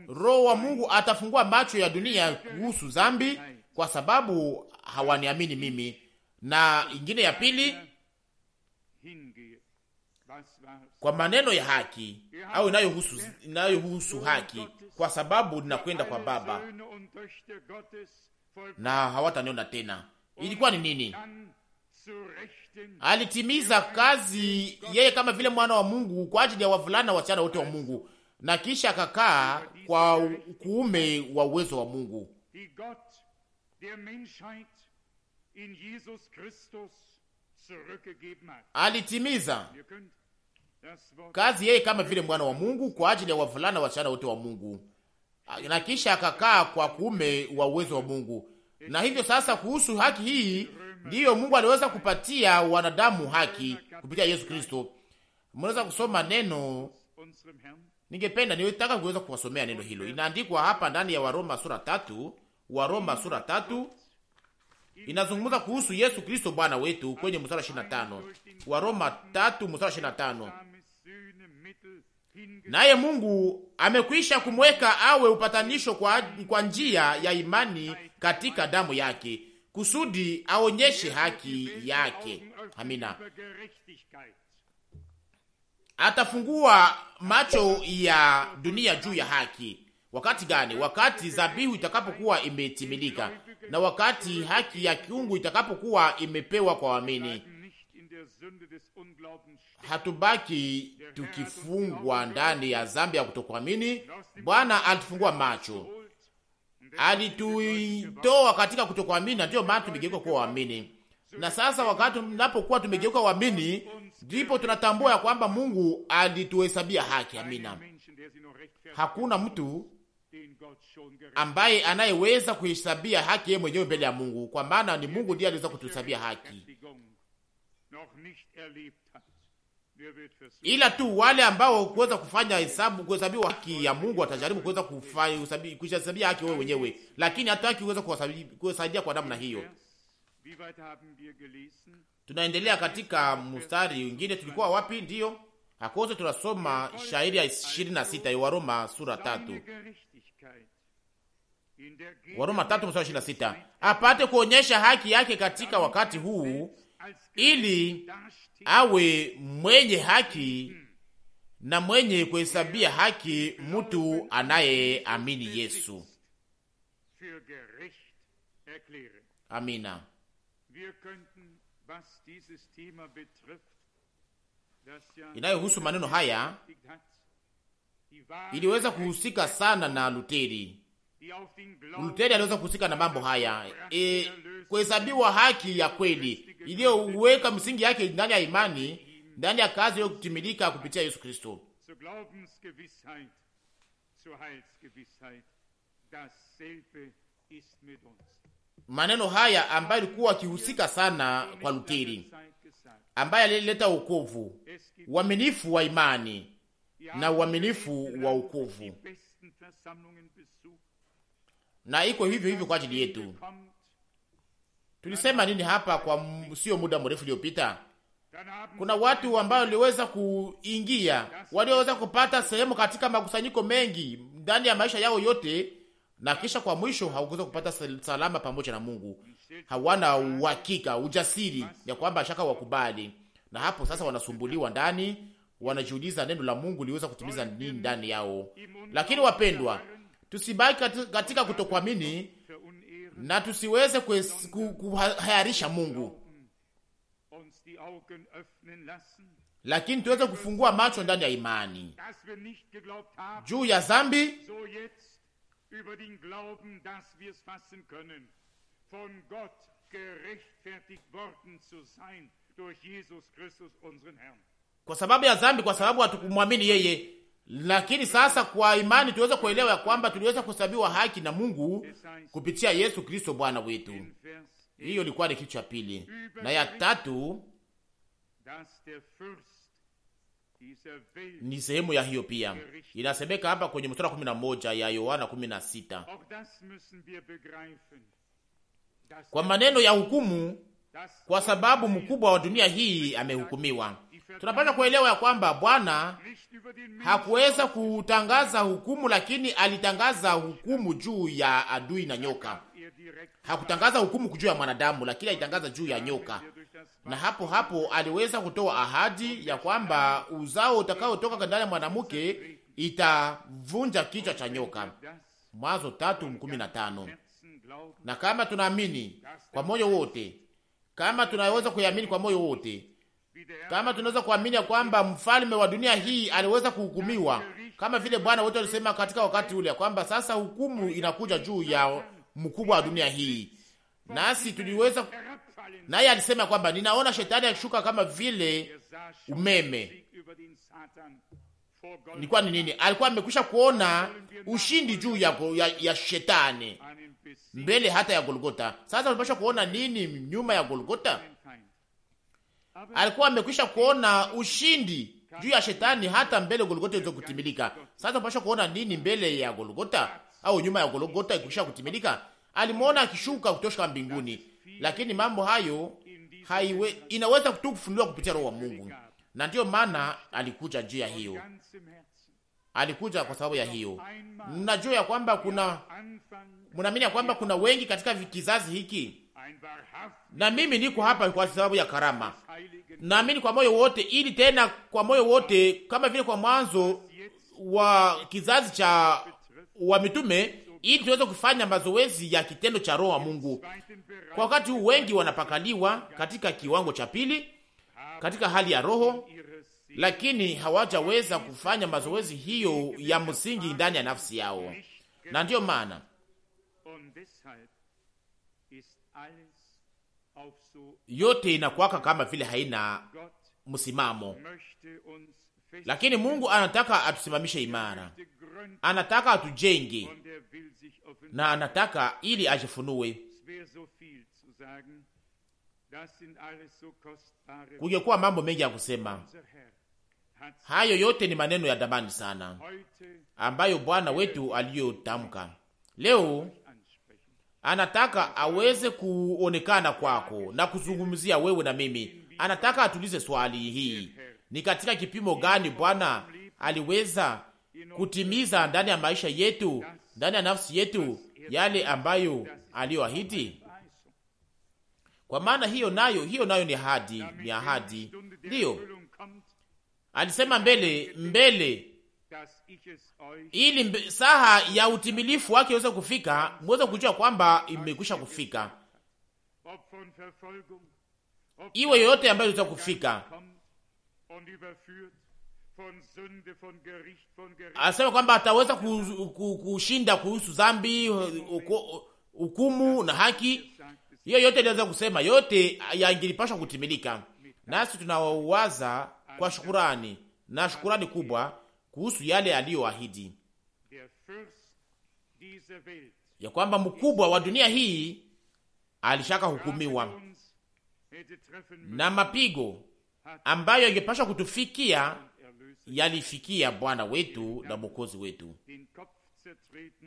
Roho wa Mungu atafungua macho ya dunia kuhusu dhambi, kwa sababu hawaniamini mimi. Na ingine ya pili, kwa maneno ya haki au inayohusu haki, kwa sababu ninakwenda kwa Baba na hawataniona tena. Ilikuwa ni nini? Alitimiza kazi yeye kama vile mwana wa Mungu kwa ajili ya wavulana wasichana wote wa Mungu, na kisha akakaa kwa kuume wa uwezo wa Mungu. Alitimiza kazi yeye kama vile mwana wa Mungu kwa ajili ya wavulana wasichana wote wa Mungu, na kisha akakaa kwa kuume wa uwezo wa Mungu. Na hivyo sasa, kuhusu haki hii, ndiyo Mungu aliweza kupatia wanadamu haki kupitia Yesu Kristo. Mnaweza kusoma neno, ningependa niwetaka kuweza kuwasomea neno hilo. Inaandikwa hapa ndani ya Waroma sura 3, Waroma sura 3 inazungumza kuhusu Yesu Kristo Bwana wetu kwenye mstari 25. Waroma 3 mstari 25. Naye Mungu amekwisha kumweka awe upatanisho kwa njia ya imani katika damu yake, kusudi aonyeshe haki yake. Amina. Atafungua macho ya dunia juu ya haki. Wakati gani? Wakati dhabihu itakapokuwa imetimilika, na wakati haki ya kiungu itakapokuwa imepewa kwa waamini. Hatubaki tukifungwa ndani ya dhambi ya kutokuamini. Bwana alitufungua macho, alituitoa katika kutokuamini, na ndio maana tumegeuka kuwa waamini. Na sasa wakati tunapokuwa tumegeuka waamini, ndipo tunatambua ya kwamba Mungu alituhesabia haki. Amina. Hakuna mtu ambaye anayeweza kuhesabia haki yeye mwenyewe mbele ya Mungu, kwa maana ni Mungu ndiye aliweza kutuhesabia haki. Ila tu wale ambao kuweza kufanya hesabu, kuhesabiwa haki ya Mungu watajaribu kuweza kuhesabia haki wewe mwenyewe, lakini hataki kuweza kuwasaidia kwa namna hiyo. Tunaendelea katika mstari mwingine, tulikuwa wapi? Ndiyo akose tunasoma shairi ya 26 ya Waroma sura 3. Waroma 3 mstari 26. Apate kuonyesha haki yake katika wakati huu, ili awe mwenye haki na mwenye kuhesabia haki mtu anayeamini Yesu. Amina. Inayohusu maneno haya iliweza kuhusika sana na Luteri. Luteri aliweza kuhusika na mambo haya, kuhesabiwa haki ya kweli iliyoweka msingi yake ndani ya imani, ndani ya kazi ile kutimilika kupitia Yesu Kristo. Maneno haya ambayo ilikuwa akihusika sana kwa Luteri, ambaye alileta wokovu, uaminifu wa imani na uaminifu wa wokovu. Na iko hivyo hivyo kwa ajili yetu. Tulisema nini hapa kwa sio muda mrefu uliopita? Kuna watu ambao waliweza kuingia, waliweza kupata sehemu katika makusanyiko mengi ndani ya maisha yao yote, na kisha kwa mwisho hawakuweza kupata salama pamoja na Mungu. Hawana uhakika, ujasiri ya kwamba shaka wakubali. Na hapo sasa wanasumbuliwa ndani, wanajiuliza neno la Mungu liweza kutimiza nini ndani yao. Lakini wapendwa, tusibaki katika kutokuamini na tusiweze kuhayarisha Mungu, lakini tuweze kufungua macho ndani ya imani juu ya dhambi, kwa sababu ya dhambi, kwa sababu hatukumwamini yeye. Lakini sasa kwa imani tuweze kuelewa ya kwamba tuliweza kuhesabiwa haki na Mungu kupitia Yesu Kristo Bwana wetu. Hiyo ilikuwa ni kitu cha pili. Na ya tatu ni sehemu ya hiyo pia. Inasemeka hapa kwenye mstari wa 11 ya Yohana 16. Kwa maneno ya hukumu, kwa sababu mkubwa wa dunia hii amehukumiwa. Tunapaswa kuelewa ya kwamba Bwana hakuweza kutangaza hukumu, lakini alitangaza hukumu juu ya adui na nyoka. Hakutangaza hukumu juu ya mwanadamu, lakini alitangaza juu ya nyoka. Na hapo aliweza kutoa ahadi ya kwamba uzao utakaotoka ndani ya mwanamke itavunja kichwa cha nyoka. Mwanzo 3:15. Na kama tunaamini kwa moyo wote, kama tunaweza kuamini kwa moyo wote, kama tunaweza kuamini ya kwamba mfalme wa dunia hii aliweza kuhukumiwa, kama vile Bwana wetu alisema katika wakati ule ya kwamba sasa hukumu inakuja juu ya mkubwa wa dunia hii, nasi tuliweza, naye alisema kwamba ninaona shetani akishuka kama vile umeme ilikuwa ni nini? Alikuwa amekwisha kuona ushindi juu ya shetani mbele hata ya Golgota. Sasa tunapaswa kuona nini nyuma ya Golgota? Alikuwa amekwisha kuona ushindi juu ya shetani hata mbele Golgota iweze kutimilika. Sasa tunapaswa kuona nini mbele ya Golgota au nyuma ya Golgota ikisha kutimilika? Alimuona akishuka kutoka mbinguni, lakini mambo hayo inaweza kufunuliwa kupitia Roho wa Mungu, na ndiyo maana alikuja njia hiyo. Alikuja kwa sababu ya hiyo. Mnajua ya kwamba mnaamini ya kwamba kuna wengi katika kizazi hiki, na mimi niko hapa kwa sababu ya karama. Naamini kwa moyo wote, ili tena kwa moyo wote, kama vile kwa mwanzo wa kizazi cha wa mitume, ili tuweze kufanya mazoezi ya kitendo cha Roho wa Mungu. Kwa wakati huu wengi wanapakaliwa katika kiwango cha pili, katika hali ya roho, lakini hawajaweza kufanya mazoezi hiyo ya msingi ndani ya nafsi yao, na ndiyo maana yote inakuwaka kama vile haina msimamo. Lakini Mungu anataka atusimamishe imara, anataka atujenge, na anataka ili ajifunue. Kungekuwa mambo mengi ya kusema. Hayo yote ni maneno ya damani sana ambayo Bwana wetu aliyotamka. Leo anataka aweze kuonekana kwako na kuzungumzia wewe na mimi. Anataka atulize swali hii: ni katika kipimo gani Bwana aliweza kutimiza ndani ya maisha yetu, ndani ya nafsi yetu, yale ambayo aliyoahidi? Kwa maana hiyo nayo ni ahadi, ni ahadi. Ndiyo alisema mbele ili saha ya utimilifu wake iweze kufika, muweze kujua kwamba imekwisha kufika. Iwe yoyote ambayo iweze kufika, asema kwamba ataweza kushinda kuhusu dhambi, hukumu na haki. Hiyo yote inaweza kusema, yote yangilipashwa kutimilika. Nasi tunawaza kwa shukurani na shukurani kubwa kuhusu yale aliyoahidi, ya kwamba mkubwa wa dunia hii alishaka hukumiwa, na mapigo ambayo yangepashwa kutufikia yalifikia Bwana wetu na Mwokozi wetu,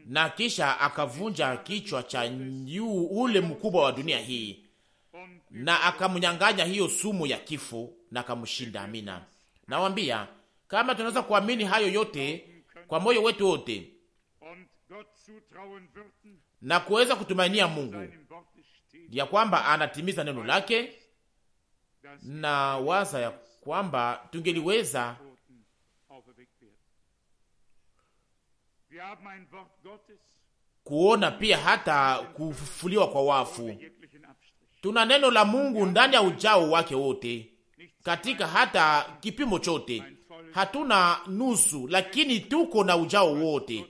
na kisha akavunja kichwa cha ule mkubwa wa dunia hii, na akamnyang'anya hiyo sumu ya kifo na akamshinda. Amina. Nawambia, kama tunaweza kuamini hayo yote kwa moyo wetu wote na kuweza kutumainia Mungu ya kwamba anatimiza neno lake, na waza ya kwamba tungeliweza kuona pia hata kufufuliwa kwa wafu. Tuna neno la Mungu ndani ya ujao wake wote, katika hata kipimo chote. Hatuna nusu, lakini tuko na ujao wote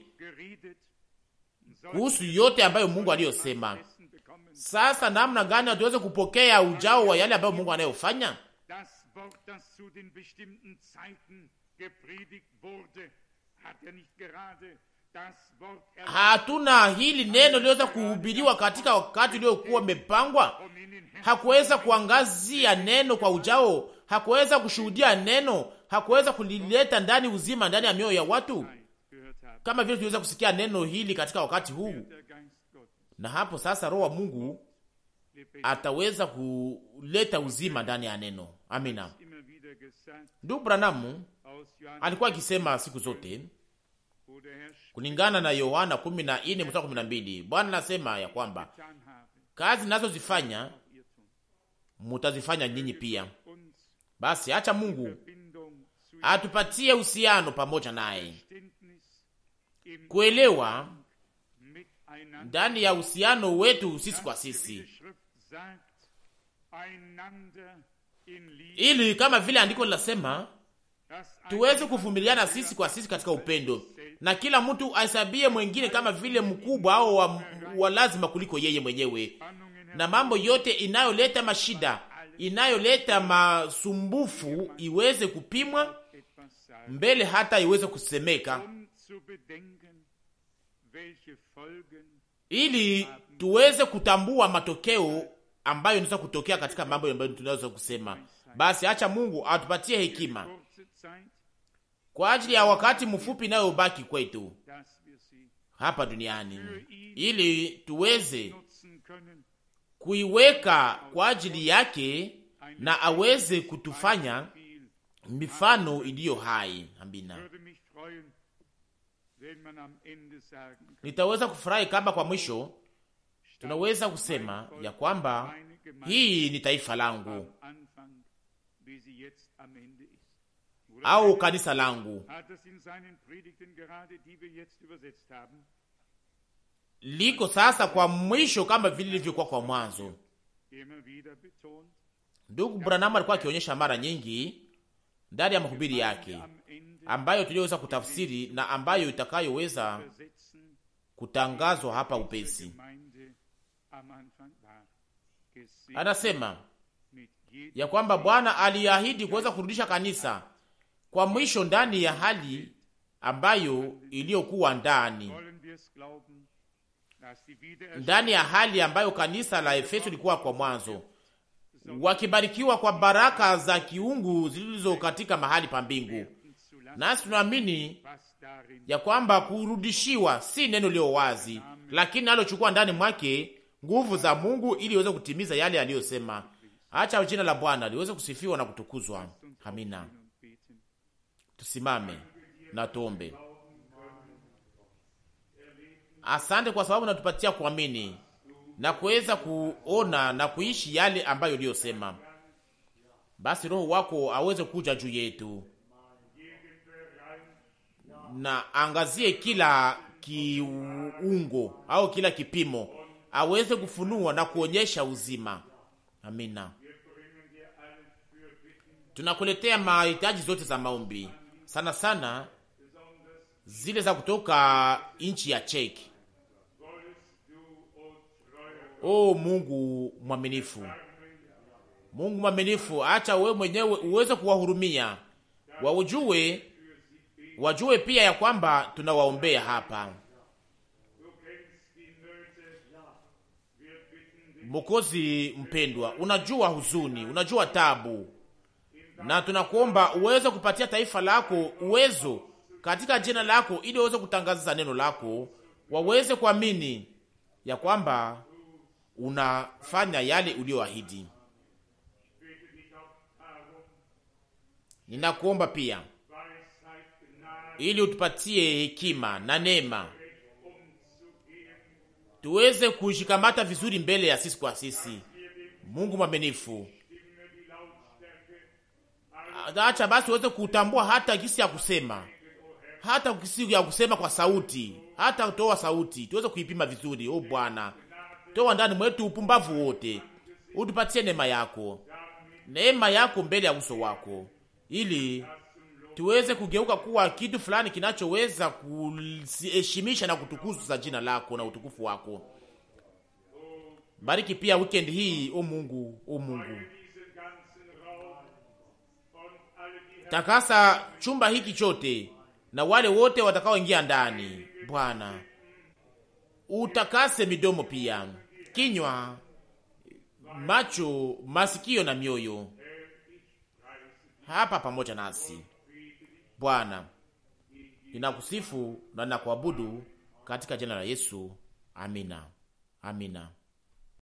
kuhusu yote ambayo Mungu aliyosema. Sasa namna gani hatuweze kupokea ujao wa yale ambayo Mungu anayofanya? Hatuna hili neno liweza kuhubiriwa katika wakati uliokuwa umepangwa. Hakuweza kuangazia neno kwa ujao, hakuweza kushuhudia neno, hakuweza kulileta ndani uzima ndani ya mioyo ya watu, kama vile tuliweza kusikia neno hili katika wakati huu. Na hapo sasa Roho wa Mungu ataweza kuleta uzima ndani ya neno. Amina. Ndugu Branham alikuwa akisema siku zote kulingana na Yohana 14:12, Bwana anasema ya kwamba kazi nazozifanya mutazifanya ninyi pia. Basi acha Mungu atupatie uhusiano pamoja naye, kuelewa ndani ya uhusiano wetu sisi kwa sisi, ili kama vile andiko linasema tuweze kuvumiliana sisi kwa sisi katika upendo, na kila mtu ahesabie mwengine kama vile mkubwa au wa lazima kuliko yeye mwenyewe. Na mambo yote inayoleta mashida, inayoleta masumbufu iweze kupimwa, mbele hata iweze kusemeka, ili tuweze kutambua matokeo ambayo inaweza kutokea katika mambo ambayo tunaweza kusema. Basi acha Mungu atupatie hekima kwa ajili ya wakati mfupi inayobaki kwetu hapa duniani, ili tuweze kuiweka kwa ajili yake na aweze kutufanya mifano iliyo hai. Amina. Nitaweza kufurahi kama kwa mwisho tunaweza kusema ya kwamba hii ni taifa langu au kanisa langu, liko sasa kwa mwisho kama vile lilivyokuwa kwa mwanzo. Ndugu Branham alikuwa akionyesha mara nyingi ndani ya mahubiri yake, ambayo tuliyoweza kutafsiri na ambayo itakayoweza kutangazwa hapa upesi. Anasema ya kwamba Bwana aliahidi kuweza kurudisha kanisa kwa mwisho ndani ya hali ambayo iliyokuwa ndani ya hali ambayo kanisa la Efeso lilikuwa kwa mwanzo, wakibarikiwa kwa baraka za kiungu zilizo katika mahali pa mbingu. Nasi tunaamini ya kwamba kurudishiwa si neno leo wazi, lakini nalochukua ndani mwake nguvu za Mungu ili iweze kutimiza yale aliyosema. Acha jina la Bwana liweze kusifiwa na kutukuzwa. Amina. Tusimame na tuombe. Asante kwa sababu natupatia kuamini na kuweza kuona na kuishi yale ambayo uliyosema. Basi Roho wako aweze kuja juu yetu na angazie kila kiungo au kila kipimo, aweze kufunua na kuonyesha uzima. Amina. Tunakuletea mahitaji zote za maombi, sana sana zile za kutoka nchi ya Cheki. O Mungu mwaminifu, Mungu mwaminifu, acha wewe mwenyewe uweze kuwahurumia, wajue pia ya kwamba tunawaombea hapa. Mwokozi mpendwa, unajua huzuni, unajua tabu, na tunakuomba uweze kupatia taifa lako uwezo katika jina lako, ili waweze kutangaza neno lako, waweze kuamini ya kwamba unafanya yale ulioahidi. Ninakuomba pia ili utupatie hekima na neema, tuweze kushikamata vizuri mbele ya sisi kwa sisi. Mungu mwaminifu, acha basi uweze kutambua hata gisi ya kusema, hata gisi ya kusema kwa sauti, hata kutoa sauti tuweze kuipima vizuri. O Bwana, toa ndani mwetu upumbavu wote, utupatie neema yako mbele ya uso wako, ili tuweze kugeuka kuwa kitu fulani kinachoweza kuheshimisha na kutukuza jina lako na utukufu wako. Bariki pia weekend hii, o Mungu, o Mungu. Takasa chumba hiki chote na wale wote watakaoingia ndani. Bwana, utakase midomo pia, kinywa, macho, masikio na mioyo hapa pamoja nasi. Bwana, ninakusifu na ninakuabudu katika jina la Yesu. Amina. Amina.